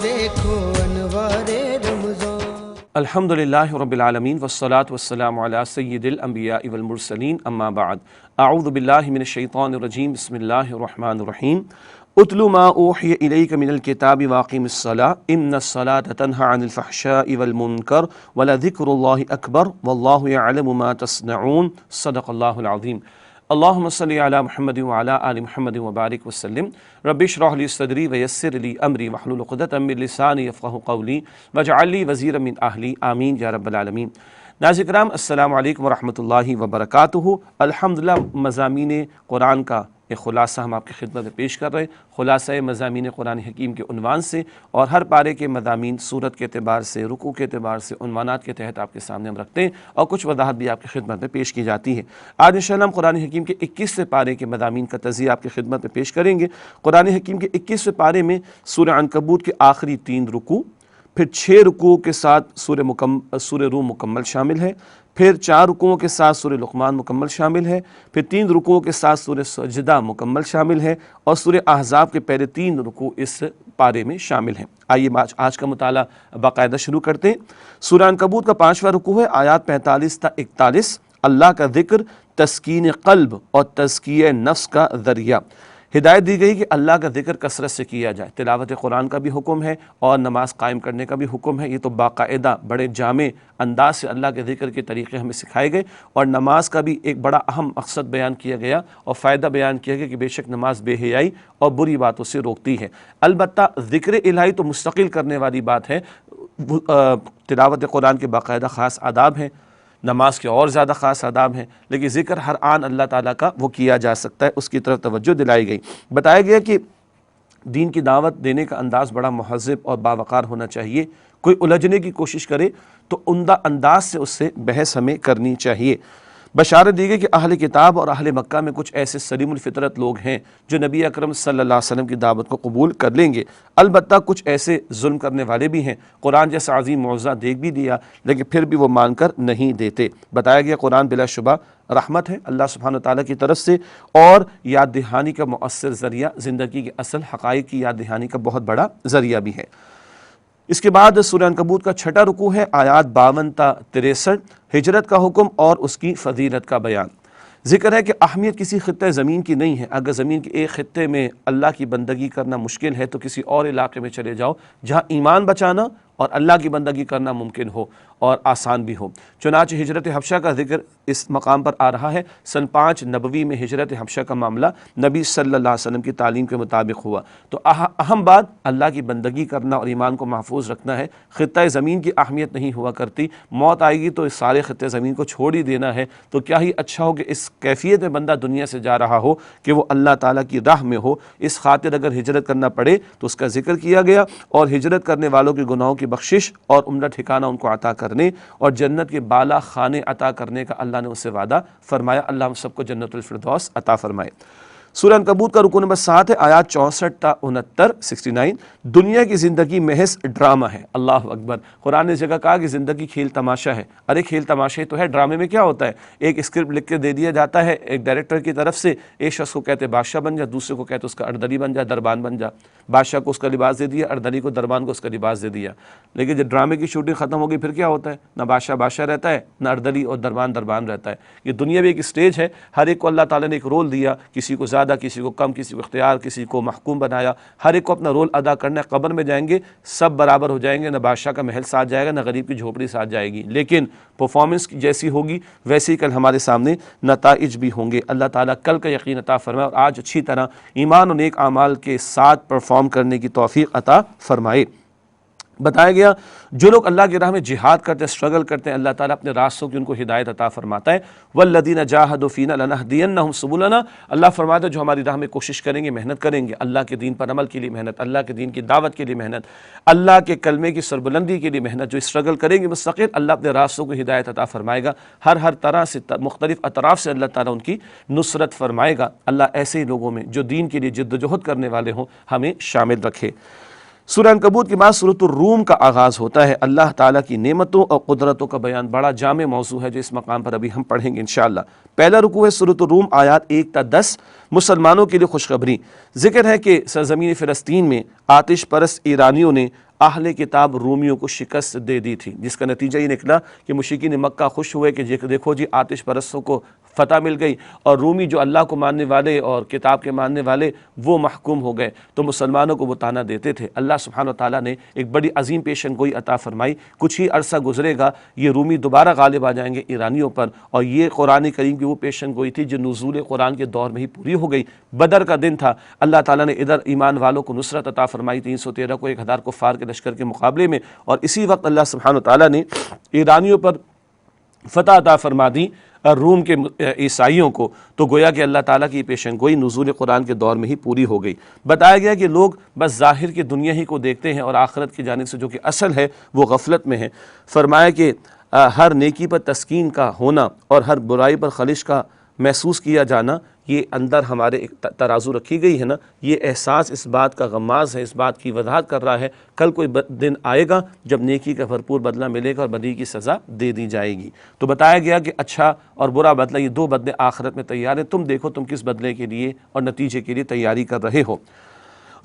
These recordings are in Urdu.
دیکھو انوار رمضان۔ الحمدللہ رب العالمین والصلاة والسلام علی سید الانبیاء والمرسلین اما بعد اعوذ باللہ من الشیطان الرجیم بسم اللہ الرحمن الرحیم اتل ما اوحی الیک من الکتاب واقم الصلاة ان الصلاة تنہی عن الفحشاء والمنکر ولذکر اللہ اکبر واللہ یعلم ما تصنعون صدق اللہ العظیم۔ اللہم صلی علی محمد وعلی آل محمد وبارک وسلم۔ رب اشرح لی صدری ویسر لی امری واحلل عقدۃ من لسانی یفقہوا قولی واجعل لی وزیرا من اہلی آمین یا رب العالمین۔ ناظرین کرام السلام علیکم ورحمۃ اللہ وبرکاتہ۔ الحمدللہ مضامین قرآن کا ایک خلاصہ ہم آپ کی خدمت میں پیش کر رہے ہیں، خلاصہ مضامین قرآن حکیم کے عنوان سے، اور ہر پارے کے مضامین صورت کے اعتبار سے، رکوع کے اعتبار سے، عنوانات کے تحت آپ کے سامنے ہم رکھتے ہیں اور کچھ وضاحت بھی آپ کی خدمت میں پیش کی جاتی ہے۔ آج انشاءاللہ ہم قرآن حکیم کے 21ویں پارے کے مضامین کا تجزیہ آپ کی خدمت میں پیش کریں گے۔ قرآن حکیم کے 21ویں پارے میں سورہ عنکبوت کے آخری 3 رکوع، پھر 6 رکوع کے ساتھ سورہ روم مکمل شامل ہے، پھر 4 رکوعوں کے ساتھ سورہ لقمان مکمل شامل ہے، پھر 3 رکوعوں کے ساتھ سورہ سجدہ مکمل شامل ہے، اور سورہ احزاب کے پہلے 3 رکوع اس پارے میں شامل ہیں۔ آئیے آج کا مطالعہ باقاعدہ شروع کرتے ہیں۔ سورہ عنکبوت کا 5واں رکوع ہے، آیات 45 تا 41۔ اللہ کا ذکر تسکین قلب اور تزکیہ نفس کا ذریعہ۔ ہدایت دی گئی کہ اللہ کا ذکر کثرت سے کیا جائے، تلاوت قرآن کا بھی حکم ہے اور نماز قائم کرنے کا بھی حکم ہے۔ یہ تو باقاعدہ بڑے جامع انداز سے اللہ کے ذکر کے طریقے ہمیں سکھائے گئے، اور نماز کا بھی ایک بڑا اہم مقصد بیان کیا گیا اور فائدہ بیان کیا گیا کہ بے شک نماز بے حیائی اور بری باتوں سے روکتی ہے۔ البتہ ذکر الہی تو مستقل کرنے والی بات ہے، تلاوت قرآن کے باقاعدہ خاص آداب ہیں، نماز کے اور زیادہ خاص آداب ہیں، لیکن ذکر ہر آن اللہ تعالیٰ کا وہ کیا جا سکتا ہے، اس کی طرف توجہ دلائی گئی۔ بتایا گیا کہ دین کی دعوت دینے کا انداز بڑا مہذب اور باوقار ہونا چاہیے۔ کوئی الجھنے کی کوشش کرے تو عمدہ انداز سے اس سے بحث ہمیں کرنی چاہیے۔ بشارت دی گئی کہ اہل کتاب اور اہل مکہ میں کچھ ایسے سلیم الفطرت لوگ ہیں جو نبی اکرم صلی اللہ علیہ وسلم کی دعوت کو قبول کر لیں گے، البتہ کچھ ایسے ظلم کرنے والے بھی ہیں، قرآن جیسا عظیم معجزہ دیکھ بھی دیا لیکن پھر بھی وہ مان کر نہیں دیتے۔ بتایا گیا قرآن بلا شبہ رحمت ہے اللہ سبحانہ وتعالیٰ کی طرف سے، اور یاد دہانی کا مؤثر ذریعہ، زندگی کے اصل حقائق کی یاد دہانی کا بہت بڑا ذریعہ بھی ہے۔ اس کے بعد سورہ عنکبوت کا 6واں رکوع ہے، آیات 52 تا 63۔ ہجرت کا حکم اور اس کی فضیلت کا بیان۔ ذکر ہے کہ اہمیت کسی خطہ زمین کی نہیں ہے، اگر زمین کے ایک خطے میں اللہ کی بندگی کرنا مشکل ہے تو کسی اور علاقے میں چلے جاؤ جہاں ایمان بچانا اور اللہ کی بندگی کرنا ممکن ہو اور آسان بھی ہو۔ چنانچہ ہجرت حبشہ کا ذکر اس مقام پر آ رہا ہے۔ سن 5 نبوی میں ہجرت حبشہ کا معاملہ نبی صلی اللہ علیہ وسلم کی تعلیم کے مطابق ہوا۔ تو اہم بات اللہ کی بندگی کرنا اور ایمان کو محفوظ رکھنا ہے۔ خطہ زمین کی اہمیت نہیں ہوا کرتی، موت آئے گی تو اس سارے خطہ زمین کو چھوڑ ہی دینا ہے، تو کیا ہی اچھا ہو کہ اس کیفیت میں بندہ دنیا سے جا رہا ہو کہ وہ اللہ تعالیٰ کی راہ میں ہو۔ اس خاطر اگر ہجرت کرنا پڑے تو اس کا ذکر کیا گیا، اور ہجرت کرنے والوں کے گناہوں کی بخشش اور عمدہ ٹھکانہ ان کو عطا کرنے اور جنت کے بالا خانے عطا کرنے کا اللہ نے اس سے وعدہ فرمایا۔ اللہ ہم سب کو جنت الفردوس عطا فرمائے۔ سورہ عنکبوت کا رکوع نمبر 7 ہے، آیات 64 تا 69، 69۔ دنیا کی زندگی محض ڈرامہ ہے۔ اللہ اکبر۔ قرآن نے اس جگہ کہا کہ زندگی کھیل تماشا ہے۔ ارے کھیل تماشا ہی تو ہے، ڈرامے میں کیا ہوتا ہے؟ ایک اسکرپٹ لکھ کے دے دیا جاتا ہے ایک ڈائریکٹر کی طرف سے، ایک شخص کو کہتے بادشاہ بن جا، دوسرے کو کہتے اس کا اردلی بن جا، دربان بن جا۔ بادشاہ کو اس کا لباس دے دیا، اردلی کو، دربان کو اس کا لباس دے دیا، لیکن جب ڈرامے کی شوٹنگ ختم ہوگی پھر کیا ہوتا ہے؟ نہ بادشاہ بادشاہ رہتا ہے، نہ اردلی اور دربان دربان رہتا ہے۔ یہ دنیا میں ایک اسٹیج ہے، ہر ایک کو اللہ تعالیٰ نے ایک رول دیا، کسی کو زیادہ، کسی کو کم، کسی کو اختیار، کسی کو محکوم بنایا، ہر ایک کو اپنا رول ادا کرنا ہے۔ قبر میں جائیں گے سب برابر ہو جائیں گے، نہ بادشاہ کا محل ساتھ جائے گا، نہ غریب کی جھوپڑی ساتھ جائے گی، لیکن پرفارمنس جیسی ہوگی ویسے ہی کل ہمارے سامنے نتائج بھی ہوں گے۔ اللہ تعالیٰ کل کا یقین عطا فرمائے اور آج اچھی طرح ایمان و نیک اعمال کے ساتھ پرفارم کرنے کی توفیق عطا فرمائے۔ بتایا گیا جو لوگ اللہ کی راہ میں جہاد کرتے ہیں، اسٹرگل کرتے ہیں، اللہ تعالیٰ اپنے راستوں کی ان کو ہدایت عطا فرماتا ہے۔ وَالَّذِينَ جَاهَدُوا فِينَا لَنَهْدِيَنَّهُمْ سُبُلَنَا۔ اللہ فرماتا ہے جو ہماری راہ میں کوشش کریں گے، محنت کریں گے، اللہ کے دین پر عمل کے لیے محنت، اللہ کے دین کی دعوت کے لیے محنت، اللہ کے کلمے کی سربلندی کے لیے محنت، جو اسٹرگل کریں گے مستقل، اللہ اپنے راستوں کو ہدایت عطا فرمائے گا، ہر طرح سے مختلف اطراف سے اللہ تعالیٰ ان کی نصرت فرمائے گا۔ اللہ ایسے ہی لوگوں میں جو دین کے لیے جد و جہد کرنے والے ہوں ہمیں شامل رکھے۔ سورہ عنکبوت کے بعد سورۃ الروم کا آغاز ہوتا ہے۔ اللہ تعالیٰ کی نعمتوں اور قدرتوں کا بیان بڑا جامع موضوع ہے جو اس مقام پر ابھی ہم پڑھیں گے انشاءاللہ۔ پہلا رکوع ہے سورۃ الروم، آیات 1 تا 10، مسلمانوں کے لیے خوشخبری۔ ذکر ہے کہ سرزمین فلسطین میں آتش پرست ایرانیوں نے اہل کتاب رومیوں کو شکست دے دی تھی، جس کا نتیجہ یہ نکلا کہ مشرکین مکہ خوش ہوئے کہ دیکھو جی آتش پرستوں کو فتح مل گئی، اور رومی جو اللہ کو ماننے والے اور کتاب کے ماننے والے وہ محکوم ہو گئے۔ تو مسلمانوں کو وہ طعنہ دیتے تھے۔ اللہ سبحانہ وتعالیٰ نے ایک بڑی عظیم پیشن گوئی عطا فرمائی، کچھ ہی عرصہ گزرے گا یہ رومی دوبارہ غالب آ جائیں گے ایرانیوں پر، اور یہ قرآن کریم کی وہ پیشن گوئی تھی جو نزول قرآن کے دور میں ہی پوری ہو گئی۔ بدر کا دن تھا، اللہ تعالیٰ نے ادھر ایمان والوں کو نصرت عطا فرمائی 313 کو 1000 کفار کے لشکر کے مقابلے میں، اور اسی وقت اللہ سبحانہ وتعالیٰ نے ایرانیوں پر فتح عطا فرما دی روم کے عیسائیوں کو۔ تو گویا کہ اللہ تعالیٰ کی پیشن گوئی نزول قرآن کے دور میں ہی پوری ہو گئی۔ بتایا گیا کہ لوگ بس ظاہر کی دنیا ہی کو دیکھتے ہیں اور آخرت کی جانب سے جو کہ اصل ہے وہ غفلت میں ہے۔ فرمایا کہ ہر نیکی پر تسکین کا ہونا اور ہر برائی پر خلش کا محسوس کیا جانا، یہ اندر ہمارے ایک ترازو رکھی گئی ہے نا، یہ احساس اس بات کا غماز ہے، اس بات کی وضاحت کر رہا ہے کل کوئی دن آئے گا جب نیکی کا بھرپور بدلہ ملے گا اور بدی کی سزا دے دی جائے گی۔ تو بتایا گیا کہ اچھا اور برا بدلہ، یہ دو بدلے آخرت میں تیار ہیں، تم دیکھو تم کس بدلے کے لیے اور نتیجے کے لیے تیاری کر رہے ہو۔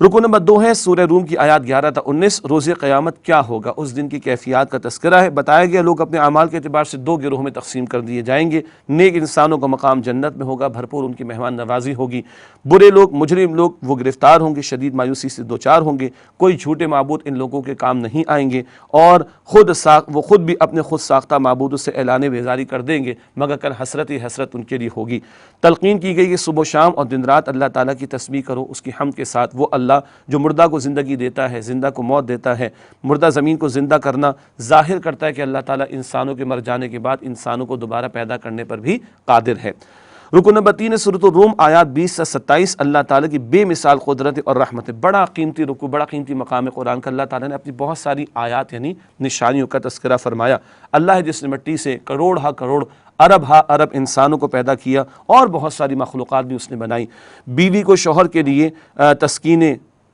رکو نمبر 2 ہے سورہ روم کی آیات 11 تا 19، روز قیامت کیا ہوگا، اس دن کی کیفیات کا تذکرہ ہے۔ بتایا گیا لوگ اپنے اعمال کے اعتبار سے 2 گروہوں میں تقسیم کر دیے جائیں گے۔ نیک انسانوں کا مقام جنت میں ہوگا، بھرپور ان کی مہمان نوازی ہوگی۔ برے لوگ، مجرم لوگ، وہ گرفتار ہوں گے، شدید مایوسی سے دوچار ہوں گے۔ کوئی جھوٹے معبود ان لوگوں کے کام نہیں آئیں گے، اور وہ خود بھی اپنے خود ساختہ معبودوں سے اعلان بیزاری کر دیں گے، مگر کل حسرت ہی حسرت ان کے لیے ہوگی۔ تلقین کی گئی کہ صبح و شام اور دن رات اللہ تعالیٰ کی تسبیح کرو، اس کی حمد کے ساتھ۔ وہ اللہ جو مردہ کو زندگی دیتا ہے، زندہ کو موت دیتا ہے، مردہ زمین کو زندہ کرنا ظاہر کرتا ہے کہ اللہ تعالیٰ انسانوں کے مر جانے کے بعد انسانوں کو دوبارہ پیدا کرنے پر بھی قادر ہے۔ رکن نمبر 3 ہے سورۃ الروم، آیات 20 سے 27، اللہ تعالیٰ کی بے مثال قدرت اور رحمت ہے۔ بڑا قیمتی رکوع، بڑا قیمتی مقام قرآن کا۔ اللہ تعالیٰ نے اپنی بہت ساری آیات یعنی نشانیوں کا تذکرہ فرمایا۔ اللہ ہے جس نے مٹی سے کروڑ ہا کروڑ ارب ہا ارب انسانوں کو پیدا کیا، اور بہت ساری مخلوقات بھی اس نے بنائی۔ بیوی کو شوہر کے لیے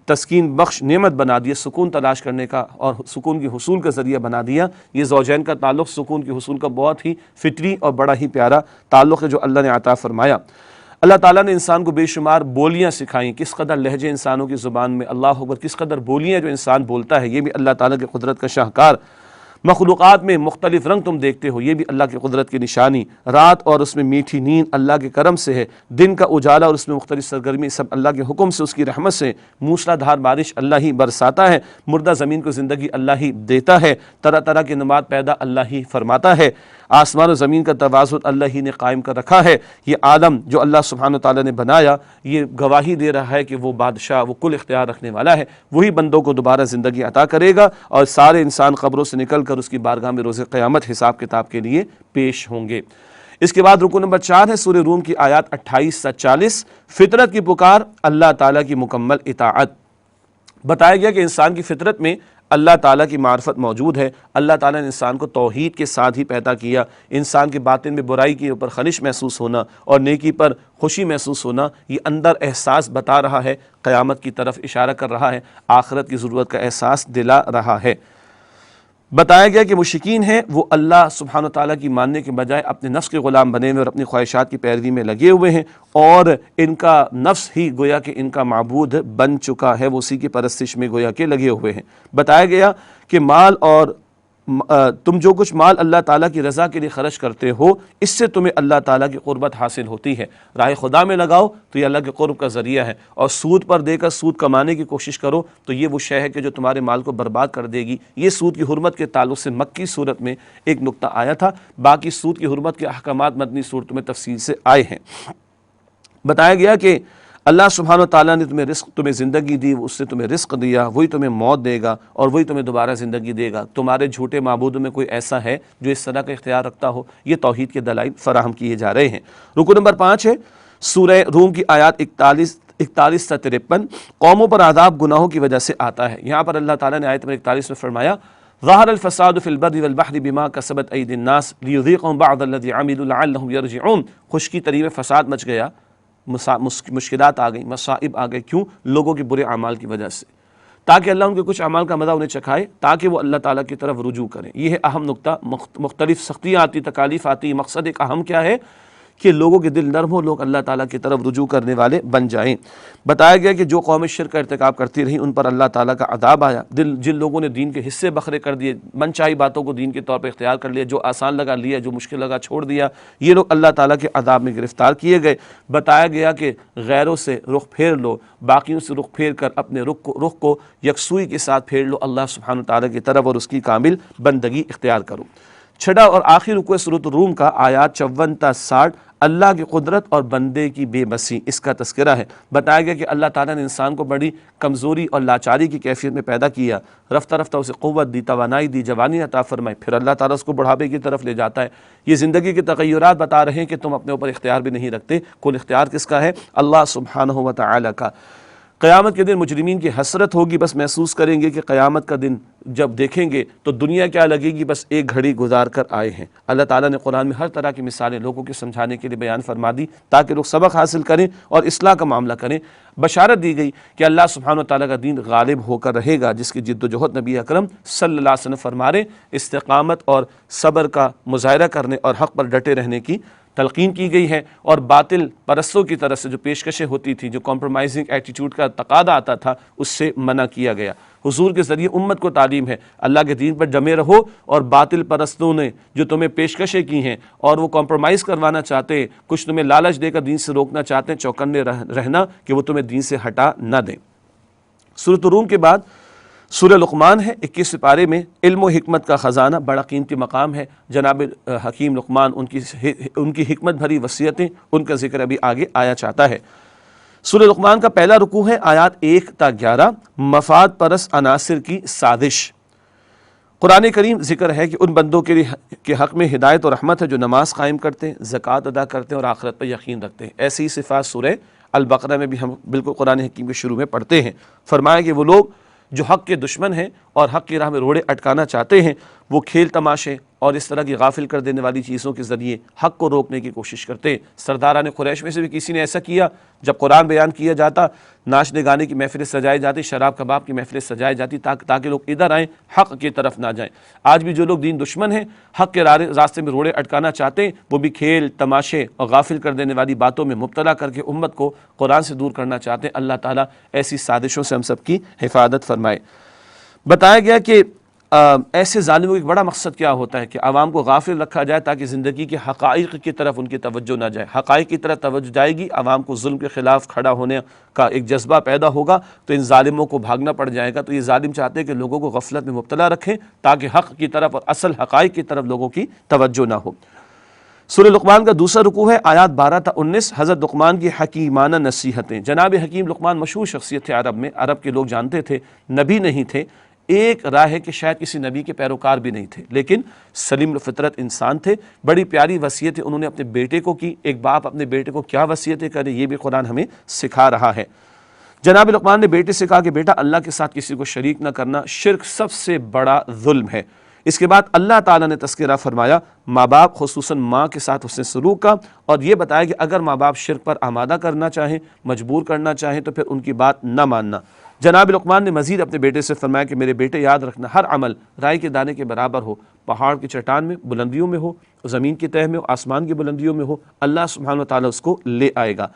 تسکین بخش نعمت بنا دیا، سکون تلاش کرنے کا اور سکون کے حصول کا ذریعہ بنا دیا۔ یہ زوجین کا تعلق سکون کے حصول کا بہت ہی فطری اور بڑا ہی پیارا تعلق ہے جو اللہ نے عطا فرمایا۔ اللہ تعالیٰ نے انسان کو بے شمار بولیاں سکھائیں، کس قدر لہجے انسانوں کی زبان میں، اللہ اکبر، کس قدر بولیاں جو انسان بولتا ہے، یہ بھی اللہ تعالیٰ کی قدرت کا شاہکار۔ مخلوقات میں مختلف رنگ تم دیکھتے ہو، یہ بھی اللہ کی قدرت کی نشانی۔ رات اور اس میں میٹھی نیند اللہ کے کرم سے ہے، دن کا اجالا اور اس میں مختلف سرگرمی سب اللہ کے حکم سے، اس کی رحمت سے۔ موسلا دھار بارش اللہ ہی برساتا ہے، مردہ زمین کو زندگی اللہ ہی دیتا ہے، طرح طرح کے نبات پیدا اللہ ہی فرماتا ہے۔ آسمان و زمین کا توازن اللہ ہی نے قائم کر رکھا ہے۔ یہ عالم جو اللہ سبحانہ وتعالیٰ نے بنایا، یہ گواہی دے رہا ہے کہ وہ بادشاہ، وہ کل اختیار رکھنے والا ہے، وہی بندوں کو دوبارہ زندگی عطا کرے گا، اور سارے انسان قبروں سے نکل کر اس کی بارگاہ میں روز قیامت حساب کتاب کے لیے پیش ہوں گے۔ اس کے بعد رکوع نمبر 4 ہے سورہ روم کی آیات 28 سے 40، فطرت کی پکار، اللہ تعالیٰ کی مکمل اطاعت۔ بتایا گیا کہ انسان کی فطرت میں اللہ تعالیٰ کی معرفت موجود ہے۔ اللہ تعالیٰ نے انسان کو توحید کے ساتھ ہی پیدا کیا۔ انسان کے باطن میں برائی کے اوپر خلش محسوس ہونا اور نیکی پر خوشی محسوس ہونا، یہ اندر احساس بتا رہا ہے، قیامت کی طرف اشارہ کر رہا ہے، آخرت کی ضرورت کا احساس دلا رہا ہے۔ بتایا گیا کہ مشرکین ہیں وہ اللہ سبحانہ وتعالیٰ کی ماننے کے بجائے اپنے نفس کے غلام بنے ہوئے اور اپنی خواہشات کی پیروی میں لگے ہوئے ہیں، اور ان کا نفس ہی گویا کہ ان کا معبود بن چکا ہے، وہ اسی کی پرستش میں گویا کہ لگے ہوئے ہیں۔ بتایا گیا کہ تم جو کچھ مال اللہ تعالیٰ کی رضا کے لیے خرچ کرتے ہو، اس سے تمہیں اللہ تعالیٰ کی قربت حاصل ہوتی ہے۔ راہ خدا میں لگاؤ تو یہ اللہ کے قرب کا ذریعہ ہے، اور سود پر دے کر سود کمانے کی کوشش کرو تو یہ وہ شے ہے کہ جو تمہارے مال کو برباد کر دے گی۔ یہ سود کی حرمت کے تعلق سے مکی صورت میں ایک نقطہ آیا تھا، باقی سود کی حرمت کے احکامات مدنی صورتوں میں تفصیل سے آئے ہیں۔ بتایا گیا کہ اللہ سبحانہ وتعالیٰ نے تمہیں زندگی دی، اس سے تمہیں رزق دیا، وہی تمہیں موت دے گا اور وہی تمہیں دوبارہ زندگی دے گا۔ تمہارے جھوٹے معبودوں میں کوئی ایسا ہے جو اس طرح کا اختیار رکھتا ہو؟ یہ توحید کے دلائل فراہم کیے جا رہے ہیں۔ رکوع نمبر 5 ہے سورہ روم کی آیات 41 سے 53، قوموں پر عذاب گناہوں کی وجہ سے آتا ہے۔ یہاں پر اللہ تعالیٰ نے آیت نمبر 41 میں فرمایا، ظہر الفساد فی البر والبحر بما کسبت ایدی الناس لیذیقہم بعض الذی عملوا لعلہم یرجعون۔ خشکی تری میں فساد مچ گیا، مشکلات آ گئیں، مصائب آ گئے، کیوں؟ لوگوں کے برے اعمال کی وجہ سے۔ تاکہ اللہ ان کے کچھ اعمال کا مزہ انہیں چکھائے تاکہ وہ اللہ تعالیٰ کی طرف رجوع کریں۔ یہ ہے اہم نقطہ۔ مختلف سختیاں آتی، تکالیف آتی، مقصد ایک اہم کیا ہے کہ لوگوں کے دل نرم ہو، لوگ اللہ تعالیٰ کی طرف رجوع کرنے والے بن جائیں۔ بتایا گیا کہ جو قوم شرک کا ارتکاب کرتی رہی ان پر اللہ تعالیٰ کا عذاب آیا۔ جن لوگوں نے دین کے حصے بکھرے کر دیے، من چاہی باتوں کو دین کے طور پہ اختیار کر لیا، جو آسان لگا لیا، جو مشکل لگا چھوڑ دیا، یہ لوگ اللہ تعالیٰ کے عذاب میں گرفتار کیے گئے۔ بتایا گیا کہ غیروں سے رخ پھیر لو، باقیوں سے رخ پھیر کر اپنے رخ کو یکسوئی کے ساتھ پھیر لو اللہ سبحانہ تعالیٰ کی طرف اور اس کی کامل بندگی اختیار کرو۔ چھٹا اور آخری رکوع سورۃ الروم کا آیات 54 تا 60 اللہ کی قدرت اور بندے کی بے بسی، اس کا تذکرہ ہے۔ بتایا گیا کہ اللہ تعالیٰ نے انسان کو بڑی کمزوری اور لاچاری کی کیفیت میں پیدا کیا، رفتہ رفتہ اسے قوت دی، توانائی دی، جوانی عطا فرمائی، پھر اللہ تعالیٰ اس کو بڑھاپے کی طرف لے جاتا ہے۔ یہ زندگی کے تغیرات بتا رہے ہیں کہ تم اپنے اوپر اختیار بھی نہیں رکھتے، کل اختیار کس کا ہے؟ اللہ سبحانہ و تعالیٰ کا۔ قیامت کے دن مجرمین کی حسرت ہوگی، بس محسوس کریں گے کہ قیامت کا دن جب دیکھیں گے تو دنیا کیا لگے گی، بس ایک گھڑی گزار کر آئے ہیں۔ اللہ تعالیٰ نے قرآن میں ہر طرح کی مثالیں لوگوں کے سمجھانے کے لیے بیان فرما دی تاکہ لوگ سبق حاصل کریں اور اصلاح کا معاملہ کریں۔ بشارت دی گئی کہ اللہ سبحانہ وتعالیٰ کا دین غالب ہو کر رہے گا، جس کی جد و جہد نبی اکرم صلی اللہ علیہ وسلم فرما رہے، استقامت اور صبر کا مظاہرہ کرنے اور حق پر ڈٹے رہنے کی تلقین کی گئی ہے، اور باطل پرستوں کی طرف سے جو پیشکشیں ہوتی تھی، جو کمپرومائزنگ ایٹیٹیوڈ کا تقاضا آتا تھا، اس سے منع کیا گیا۔ حضور کے ذریعے امت کو تعلیم ہے اللہ کے دین پر جمے رہو، اور باطل پرستوں نے جو تمہیں پیشکشیں کی ہیں اور وہ کمپرومائز کروانا چاہتے ہیں، کچھ تمہیں لالچ دے کر دین سے روکنا چاہتے ہیں، چوکنے رہنا کہ وہ تمہیں دین سے ہٹا نہ دیں۔ سورۃ الروم کے بعد سورہ لقمان ہے، 21 پارے میں علم و حکمت کا خزانہ، بڑا قیمتی مقام ہے۔ جناب حکیم لقمان ان کی حکمت بھری وصیتیں، ان کا ذکر ابھی آگے آیا چاہتا ہے۔ سورہ لقمان کا پہلا رکوع ہے آیات 1 تا 11، مفاد پرست عناصر کی سازش۔ قرآن کریم ذکر ہے کہ ان بندوں کے حق میں ہدایت اور رحمت ہے جو نماز قائم کرتے ہیں، زکوٰۃ ادا کرتے ہیں اور آخرت پر یقین رکھتے ہیں۔ ایسی ہی صفات سورہ البقرہ میں بھی ہم بالکل قرآن حکیم کے شروع میں پڑھتے ہیں۔ فرمایا کہ وہ لوگ جو حق کے دشمن ہیں اور حق کی راہ میں روڑے اٹکانا چاہتے ہیں، وہ کھیل تماشے اور اس طرح کی غافل کر دینے والی چیزوں کے ذریعے حق کو روکنے کی کوشش کرتے ہیں۔ سرداران قریش میں سے بھی کسی نے ایسا کیا، جب قرآن بیان کیا جاتا، ناچنے گانے کی محفلیں سجائی جاتی، شراب کباب کی محفلیں سجائی جاتی تاکہ لوگ ادھر آئیں، حق کی طرف نہ جائیں۔ آج بھی جو لوگ دین دشمن ہیں، حق کے راستے میں روڑے اٹکانا چاہتے ہیں، وہ بھی کھیل تماشے اور غافل کر دینے والی باتوں میں مبتلا کر کے امت کو قرآن سے دور کرنا چاہتے ہیں۔ اللہ تعالیٰ ایسی سازشوں سے ہم سب کی حفاظت فرمائے۔ بتایا گیا کہ ایسے ظالموں کا ایک بڑا مقصد کیا ہوتا ہے کہ عوام کو غافل رکھا جائے تاکہ زندگی کے حقائق کی طرف ان کی توجہ نہ جائے۔ حقائق کی طرف توجہ جائے گی، عوام کو ظلم کے خلاف کھڑا ہونے کا ایک جذبہ پیدا ہوگا، تو ان ظالموں کو بھاگنا پڑ جائے گا۔ تو یہ ظالم چاہتے ہیں کہ لوگوں کو غفلت میں مبتلا رکھیں تاکہ حق کی طرف اور اصل حقائق کی طرف لوگوں کی توجہ نہ ہو۔ سورہ لقمان کا دوسرا رکوع ہے آیات 12 تا 19، حضرت لقمان کی حکیمانہ نصیحتیں۔ جناب حکیم لقمان مشہور شخصیت تھے عرب میں، عرب کے لوگ جانتے تھے، نبی نہیں تھے، ایک رائے ہے کہ شاید کسی نبی کے پیروکار بھی نہیں تھے، لیکن سلیم الفطرت انسان تھے۔ بڑی پیاری وصیتیں انہوں نے اپنے بیٹے کو کی۔ ایک باپ اپنے بیٹے کو کیا وصیتیں کرے، یہ بھی قرآن ہمیں سکھا رہا ہے۔ جناب لقمان نے بیٹے سے کہا کہ بیٹا، اللہ کے ساتھ کسی کو شریک نہ کرنا، شرک سب سے بڑا ظلم ہے۔ اس کے بعد اللہ تعالیٰ نے تذکرہ فرمایا ماں باپ، خصوصاً ماں کے ساتھ حسن سلوک کا، اور یہ بتایا کہ اگر ماں باپ شرک پر آمادہ کرنا چاہیں، مجبور کرنا چاہیں، تو پھر ان کی بات نہ ماننا۔ جناب لقمان نے مزید اپنے بیٹے سے فرمایا کہ میرے بیٹے، یاد رکھنا ہر عمل رائے کے دانے کے برابر ہو، پہاڑ کی چٹان میں بلندیوں میں ہو، زمین کی تہہ میں ہو، آسمان کی بلندیوں میں ہو، اللہ سبحانہ وتعالیٰ اس کو لے آئے گا۔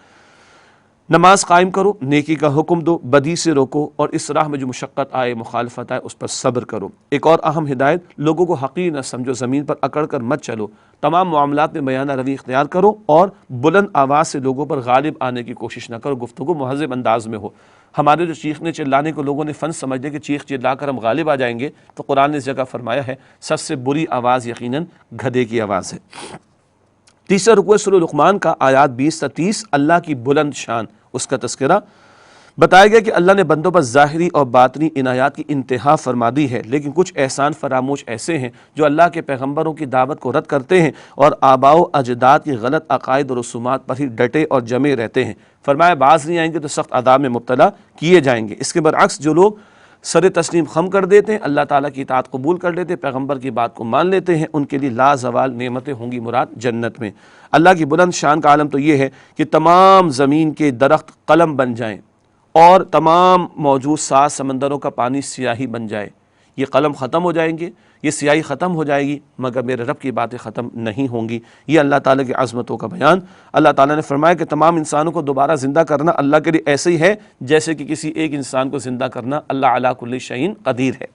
نماز قائم کرو، نیکی کا حکم دو، بدی سے روکو، اور اس راہ میں جو مشقت آئے، مخالفت آئے، اس پر صبر کرو۔ ایک اور اہم ہدایت، لوگوں کو حقیر نہ سمجھو، زمین پر اکڑ کر مت چلو، تمام معاملات میں میانہ روی اختیار کرو، اور بلند آواز سے لوگوں پر غالب آنے کی کوشش نہ کرو، گفتگو مہذب انداز میں ہو۔ ہمارے جو چیخنے چلانے کو لوگوں نے فن سمجھ لیا کہ چیخ چلا کر ہم غالب آ جائیں گے، تو قرآن نے اس جگہ فرمایا ہے سب سے بری آواز یقیناً گدھے کی آواز ہے۔ تیسرا رکوع سورہ لقمان کا آیات 20 تا 30، اللہ کی بلند شان، اس کا تذکرہ۔ بتایا گیا کہ اللہ نے بندوں پر ظاہری اور باطنی عنایات کی انتہا فرما دی ہے، لیکن کچھ احسان فراموش ایسے ہیں جو اللہ کے پیغمبروں کی دعوت کو رد کرتے ہیں اور آباء و اجداد کی غلط عقائد و رسومات پر ہی ڈٹے اور جمے رہتے ہیں۔ فرمایا باز نہیں آئیں گے تو سخت عذاب میں مبتلا کیے جائیں گے۔ اس کے برعکس جو لوگ سر تسلیم خم کر دیتے ہیں، اللہ تعالیٰ کی اطاعت قبول کر لیتے ہیں، پیغمبر کی بات کو مان لیتے ہیں، ان کے لیے لا زوال نعمتیں ہوں گی مراد جنت میں۔ اللہ کی بلند شان کا عالم تو یہ ہے کہ تمام زمین کے درخت قلم بن جائیں اور تمام موجود 7 سمندروں کا پانی سیاہی بن جائے، یہ قلم ختم ہو جائیں گے، یہ سیاہی ختم ہو جائے گی، مگر میرے رب کی باتیں ختم نہیں ہوں گی۔ یہ اللہ تعالیٰ کی عظمتوں کا بیان۔ اللہ تعالیٰ نے فرمایا کہ تمام انسانوں کو دوبارہ زندہ کرنا اللہ کے لیے ایسے ہی ہے جیسے کہ کسی ایک انسان کو زندہ کرنا، اللہ علی کل شیء قدیر ہے۔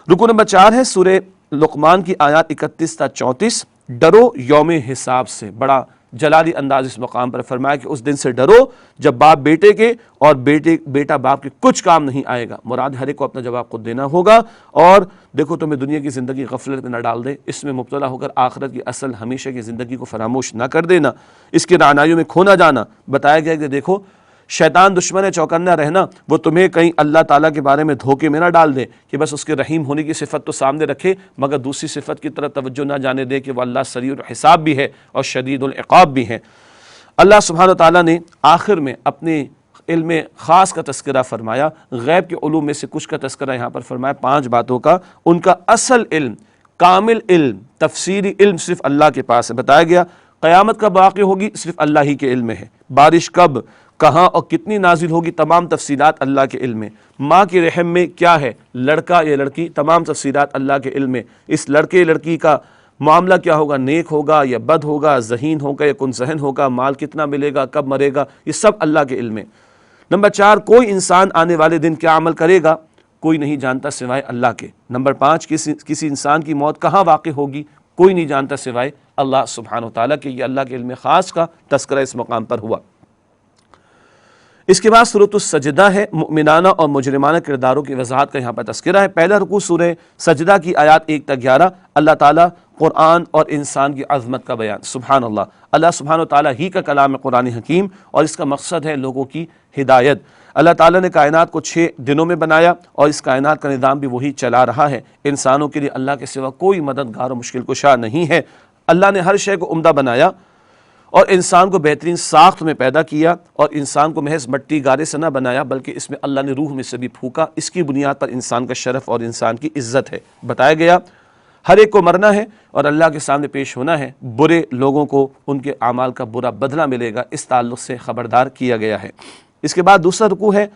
رکو نمبر 4 ہے سورہ لقمان کی آیات 31 تا 34۔ ڈرو یوم حساب سے، بڑا جلالی انداز اس مقام پر فرمایا کہ اس دن سے ڈرو جب باپ بیٹے کے اور بیٹا باپ کے کچھ کام نہیں آئے گا۔ مراد ہر ایک کو اپنا جواب خود دینا ہوگا۔ اور دیکھو تمہیں دنیا کی زندگی غفلت میں نہ ڈال دے، اس میں مبتلا ہو کر آخرت کی اصل ہمیشہ کی زندگی کو فراموش نہ کر دینا، اس کے رعنائیوں میں کھو نہ جانا۔ بتایا گیا کہ دیکھو شیطان دشمن ہے، چوکنا رہنا، وہ تمہیں کہیں اللہ تعالیٰ کے بارے میں دھوکے میں نہ ڈال دے کہ بس اس کے رحیم ہونے کی صفت تو سامنے رکھے مگر دوسری صفت کی طرف توجہ نہ جانے دے کہ وہ اللہ سریع الحساب بھی ہے اور شدید العقاب بھی ہے۔ اللہ سبحانہ و تعالیٰ نے آخر میں اپنے علم خاص کا تذکرہ فرمایا، غیب کے علوم میں سے کچھ کا تذکرہ یہاں پر فرمایا، 5 باتوں کا۔ ان کا اصل علم، کامل علم، تفسیری علم صرف اللہ کے پاس ہے۔ بتایا گیا قیامت کب واقع ہوگی صرف اللہ ہی کے علم میں ہے، بارش کب، کہاں اور کتنی نازل ہوگی تمام تفصیلات اللہ کے علم میں، ماں کے رحم میں کیا ہے، لڑکا یا لڑکی، تمام تفصیلات اللہ کے علم میں، اس لڑکے لڑکی کا معاملہ کیا ہوگا، نیک ہوگا یا بد ہوگا، ذہین ہوگا یا کن ذہن ہوگا، مال کتنا ملے گا، کب مرے گا، یہ سب اللہ کے علم میں۔ نمبر 4 کوئی انسان آنے والے دن کیا عمل کرے گا کوئی نہیں جانتا سوائے اللہ کے۔ نمبر 5 کسی انسان کی موت کہاں واقع ہوگی کوئی نہیں جانتا سوائے اللہ سبحانہ و تعالیٰ کے۔ یہ اللہ کے علم خاص کا تذکرہ اس مقام پر ہوا۔ اس کے بعد سورۃ السجدہ ہے، مؤمنانہ اور مجرمانہ کرداروں کی وضاحت کا یہاں پر تذکرہ ہے۔ پہلا رکوع سورہ سجدہ کی آیات 1 تا 11، اللہ تعالیٰ قرآن اور انسان کی عظمت کا بیان۔ سبحان اللہ، اللہ سبحانہ و تعالیٰ ہی کا کلام ہے قرآن حکیم، اور اس کا مقصد ہے لوگوں کی ہدایت۔ اللہ تعالیٰ نے کائنات کو 6 دنوں میں بنایا اور اس کائنات کا نظام بھی وہی چلا رہا ہے۔ انسانوں کے لیے اللہ کے سوا کوئی مددگار و مشکل کشا نہیں ہے۔ اللہ نے ہر شے کو عمدہ بنایا اور انسان کو بہترین ساخت میں پیدا کیا، اور انسان کو محض مٹی گارے سے نہ بنایا بلکہ اس میں اللہ نے روح میں سے بھی پھونکا۔ اس کی بنیاد پر انسان کا شرف اور انسان کی عزت ہے۔ بتایا گیا ہر ایک کو مرنا ہے اور اللہ کے سامنے پیش ہونا ہے، برے لوگوں کو ان کے اعمال کا برا بدلہ ملے گا، اس تعلق سے خبردار کیا گیا ہے۔ اس کے بعد دوسرا رکوع ہے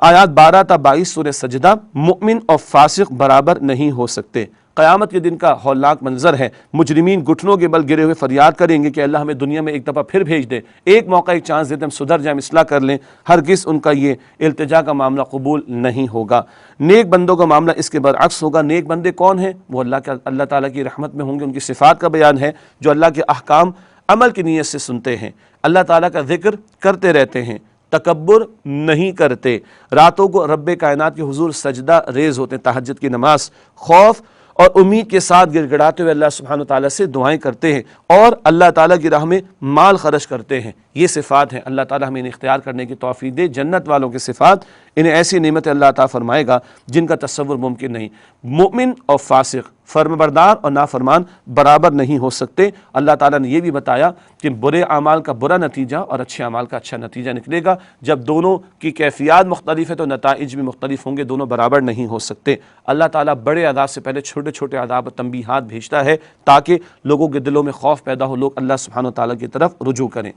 آیات 12 تا 22 سورہ سجدہ، مومن اور فاسق برابر نہیں ہو سکتے۔ قیامت کے دن کا ہولناک منظر ہے، مجرمین گھٹنوں کے بل گرے ہوئے فریاد کریں گے کہ اللہ ہمیں دنیا میں ایک دفعہ پھر بھیج دے، ایک موقع ایک چانس دے دے، ہم سدھر جائیں، اصلاح کر لیں۔ ہرگز ان کا یہ التجا کا معاملہ قبول نہیں ہوگا۔ نیک بندوں کا معاملہ اس کے برعکس ہوگا۔ نیک بندے کون ہیں؟ وہ اللہ تعالیٰ کی رحمت میں ہوں گے، ان کی صفات کا بیان ہے، جو اللہ کے احکام عمل کی نیت سے سنتے ہیں، اللہ تعالیٰ کا ذکر کرتے رہتے ہیں، تکبر نہیں کرتے، راتوں کو رب کائنات کے حضور سجدہ ریز ہوتے ہیں، تہجد کی نماز خوف اور امید کے ساتھ گڑ گڑاتے ہوئے اللہ سبحانہ تعالیٰ سے دعائیں کرتے ہیں، اور اللہ تعالیٰ کی راہ میں مال خرچ کرتے ہیں۔ یہ صفات ہیں، اللہ تعالیٰ ہمیں انہیں اختیار کرنے کی توفیق دے۔ جنت والوں کی صفات، انہیں ایسی نعمت اللہ عطا فرمائے گا جن کا تصور ممکن نہیں۔ مومن اور فاسق، فرمانبردار اور نافرمان برابر نہیں ہو سکتے۔ اللہ تعالیٰ نے یہ بھی بتایا کہ برے اعمال کا برا نتیجہ اور اچھے اعمال کا اچھا نتیجہ نکلے گا۔ جب دونوں کی کیفیات مختلف ہے تو نتائج بھی مختلف ہوں گے، دونوں برابر نہیں ہو سکتے۔ اللہ تعالیٰ بڑے عذاب سے پہلے چھوٹے چھوٹے عذاب و تنبیہات بھیجتا ہے تاکہ لوگوں کے دلوں میں خوف پیدا ہو، لوگ اللہ سبحانہ تعالیٰ کی طرف رجوع کریں۔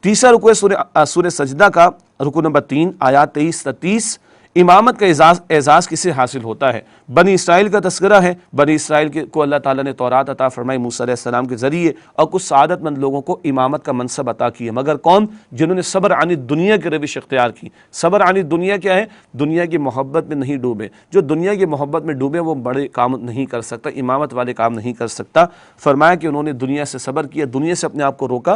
تیسرا رکوع سورہ سجدہ کا رکوع نمبر 3 آیات 23 تا 30، امامت کا اعزاز کسے حاصل ہوتا ہے؟ بنی اسرائیل کا تذکرہ ہے۔ بنی اسرائیل کو اللہ تعالیٰ نے تورات عطا فرمائی موسیٰ علیہ السلام کے ذریعے، اور کچھ سعادت مند لوگوں کو امامت کا منصب عطا کیا، مگر کون؟ جنہوں نے صبر عن دنیا کی روش اختیار کی۔ صبر عن دنیا کیا ہے؟ دنیا کی محبت میں نہیں ڈوبے۔ جو دنیا کی محبت میں ڈوبے وہ بڑے کام نہیں کر سکتا، امامت والے کام نہیں کر سکتا۔ فرمایا کہ انہوں نے دنیا سے صبر کیا، دنیا سے اپنے آپ کو روکا،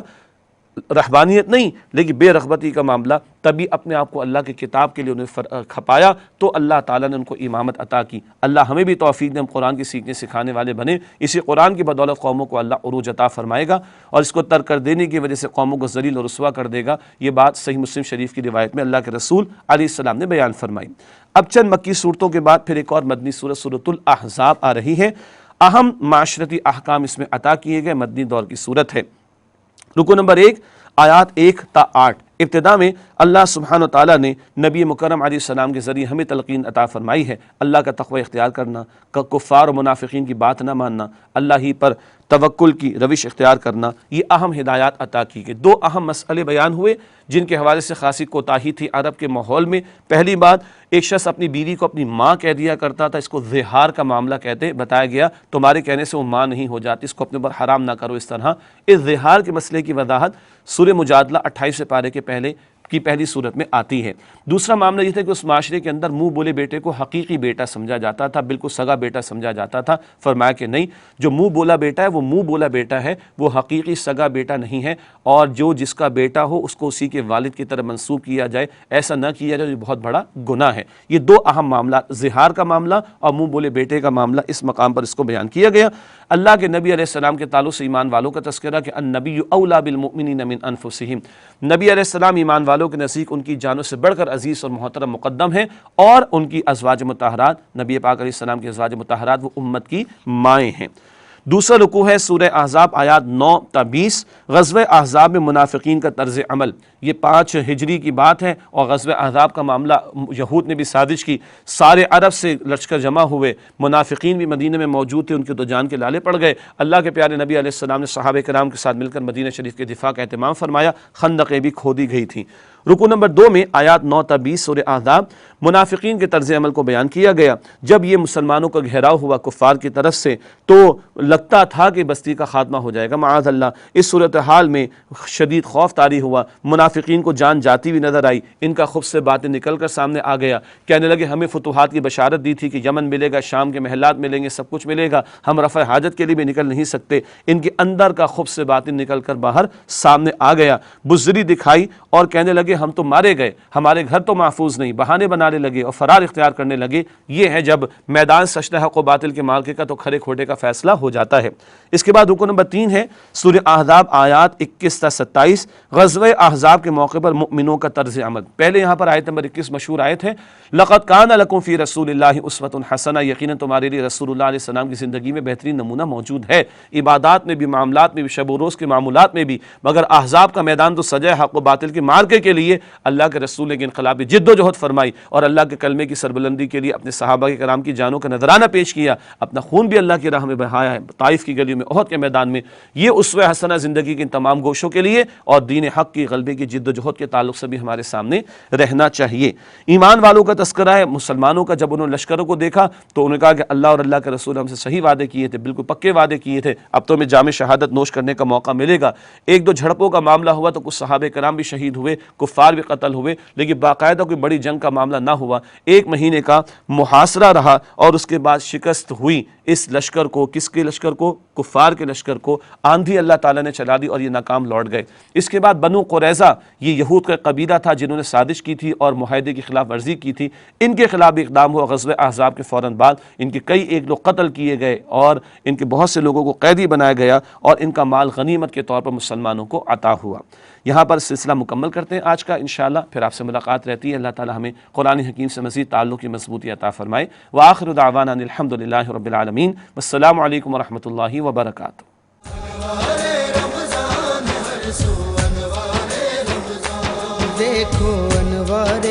رہبانیت نہیں لیکن بے رغبتی کا معاملہ، تبھی اپنے آپ کو اللہ کی کتاب کے لیے انہیں کھپایا تو اللہ تعالیٰ نے ان کو امامت عطا کی۔ اللہ ہمیں بھی توفیق دے ہم قرآن کی سیکھنے سکھانے والے بنے، اسی قرآن کی بدولت قوموں کو اللہ عروج عطا فرمائے گا، اور اس کو ترک کر دینے کی وجہ سے قوموں کو ذلیل اور رسوا کر دے گا۔ یہ بات صحیح مسلم شریف کی روایت میں اللہ کے رسول علیہ السلام نے بیان فرمائی۔ اب چند مکی صورتوں کے بعد پھر ایک اور مدنی سورت سورۃ الاحزاب آ رہی ہے۔ اہم معاشرتی احکام اس میں عطا کیے گئے، مدنی دور کی صورت ہے۔ رکو نمبر 1 آیات 1 تا 8۔ ابتدا میں اللہ سبحانہ تعالیٰ نے نبی مکرم علیہ السلام کے ذریعے ہمیں تلقین عطا فرمائی ہے، اللہ کا تقوی اختیار کرنا، کفار و منافقین کی بات نہ ماننا، اللہ ہی پر توکل کی روش اختیار کرنا، یہ اہم ہدایات عطا کی گئی۔ دو اہم مسئلے بیان ہوئے جن کے حوالے سے خاصی کوتاہی تھی عرب کے ماحول میں۔ پہلی بات، ایک شخص اپنی بیوی کو اپنی ماں کہہ دیا کرتا تھا، اس کو زہار کا معاملہ کہتے، بتایا گیا تمہارے کہنے سے وہ ماں نہیں ہو جاتی، اس کو اپنے اوپر حرام نہ کرو اس طرح۔ اس زہار کے مسئلے کی وضاحت سورہ مجادلہ 28 پارے کے پہلی صورت میں آتی ہے۔ دوسرا معاملہ یہ تھا کہ اس معاشرے کے اندر منہ بولے بیٹے کو حقیقی بیٹا سمجھا جاتا تھا، بالکل سگا بیٹا سمجھا جاتا تھا۔ فرمایا کہ نہیں، جو منہ بولا بیٹا ہے وہ منہ بولا بیٹا ہے، وہ حقیقی سگا بیٹا نہیں ہے، اور جو جس کا بیٹا ہو اس کو اسی کے والد کی طرف منسوب کیا جائے، ایسا نہ کیا جائے، یہ بہت بڑا گناہ ہے۔ یہ دو اہم معاملات، زہار کا معاملہ اور منہ بولے بیٹے کا معاملہ، اس مقام پر اس کو بیان کیا گیا۔ اللہ کے نبی علیہ السلام کے تعلق سے ایمان والوں کا تذکرہ کہ النبی اولیٰ بالمؤمنین من انفسہم، نبی علیہ السلام ایمان والوں کے نزدیک ان کی جانوں سے بڑھ کر عزیز اور محترم مقدم ہیں، اور ان کی ازواج مطہرات، نبی پاک علیہ السلام کی ازواج مطہرات وہ امت کی مائیں ہیں۔ دوسرا رکوع ہے سورہ احزاب آیات 9 تا 20۔ غزوہ احزاب میں منافقین کا طرز عمل، یہ 5 ہجری کی بات ہے، اور غزوہ احزاب کا معاملہ یہود نے بھی سازش کی، سارے عرب سے لشکر جمع ہوئے، منافقین بھی مدینہ میں موجود تھے، ان کے تو جان کے لالے پڑ گئے۔ اللہ کے پیارے نبی علیہ السلام نے صحابہ کرام کے ساتھ مل کر مدینہ شریف کے دفاع کا اہتمام فرمایا، خندقیں بھی کھودی گئی تھیں۔ رکوع نمبر 2 میں آیات 9 تا 20 سورہ احزاب، منافقین کے طرز عمل کو بیان کیا گیا۔ جب یہ مسلمانوں کا گھیراؤ ہوا کفار کی طرف سے تو لگتا تھا کہ بستی کا خاتمہ ہو جائے گا، معاذ اللہ۔ اس صورتحال میں شدید خوف طاری ہوا، منافقین کو جان جاتی ہوئی نظر آئی، ان کا خبث سے باتیں نکل کر سامنے آ گیا، کہنے لگے ہمیں فتوحات کی بشارت دی تھی کہ یمن ملے گا، شام کے محلات ملیں گے، سب کچھ ملے گا، ہم رفع حاجت کے لیے بھی نکل نہیں سکتے۔ ان کے اندر کا خبث سے باتیں نکل کر باہر سامنے آ گیا، بزدلی دکھائی اور کہنے لگے ہم تو مارے گئے، ہمارے گھر تو محفوظ نہیں، بہانے بنانے لگے اور فرار اختیار کرنے لگے۔ یہ ہے جب میدان سچ حق و باطل کے معرکے کا تو کھرے کھوٹے کا فیصلہ ہو جاتا ہے۔ اس کے بعد رکوع نمبر 3 ہے سورہ احزاب آیات 21 تا 27۔ غزوہ احزاب کے موقع پر مؤمنوں کا طرز عمل، پہلے یہاں پر آیت نمبر 21 مشہور آیت ہے، لقد کان لکم فی رسول اللہ اسوۃ حسنہ، یقیناً تمہارے لیے رسول اللہ علیہ السلام کی زندگی میں بہترین نمونہ موجود ہے، عبادات میں بھی، معاملات میں بھی، شب و روز کے معمولات میں بھی۔ مگر احزاب کا میدان تو سجا حق و باطل کے معرکے کے لیے، اللہ کے رسول نے انقلابی جد و جہد فرمائی اور اللہ کے کلمے کی سربلندی کے لیے اپنے صحابہ کرام کی جانوں کا نذرانہ پیش کیا، اپنا خون بھی اللہ کی راہ میں بہایا ہے، طائف کی گلیوں میں، احد کے میدان میں۔ یہ اسوہ حسنہ زندگی کے ان تمام گوشوں کے لیے اور دین حق کی غلبے کی جد و جہد کے تعلق سے بھی ہمارے سامنے رہنا چاہیے۔ ایمان والوں کا تذکرہ ہے مسلمانوں کا، جب انہوں نے لشکروں کو دیکھا تو انہوں نے کہا کہ اللہ اور اللہ کے رسول ہم سے صحیح وعدے کیے تھے، بالکل پکے وعدے کیے تھے، اب تو ہمیں جام شہادت نوش کرنے کا موقع ملے گا۔ ایک دو جھڑپوں کا معاملہ ہوا تو کچھ صحابہ کرام بھی شہید ہوئے، کفار بھی قتل ہوئے، لیکن باقاعدہ کوئی بڑی جنگ کا معاملہ نہ ہوا۔ 1 مہینے کا محاصرہ رہا اور اس کے بعد شکست ہوئی اس لشکر کو، کس کے لشکر کو؟ کفار کے لشکر کو آندھی اللہ تعالیٰ نے چلا دی اور یہ ناکام لوٹ گئے۔ اس کے بعد بنو قریظہ، یہ یہود کا قبیلہ تھا جنہوں نے سازش کی تھی اور معاہدے کی خلاف ورزی کی تھی، ان کے خلاف بھی اقدام ہوا۔ غزوہ احزاب کے فوراً بعد ان کے ایک لوگ قتل کیے گئے اور ان کے بہت سے لوگوں کو قیدی بنایا گیا اور ان کا مال غنیمت کے طور پر مسلمانوں کو عطا ہوا۔ یہاں پر سلسلہ مکمل کرتے ہیں آج کا انشاءاللہ، پھر آپ سے ملاقات رہتی ہے۔ اللہ تعالیٰ ہمیں قرآن حکیم سے مزید تعلق کی مضبوطی عطا فرمائے۔ وآخر دعوانا ان الحمد للہ رب العالمین، والسلام علیکم ورحمۃ اللہ وبرکاتہ۔ دیکھو انوار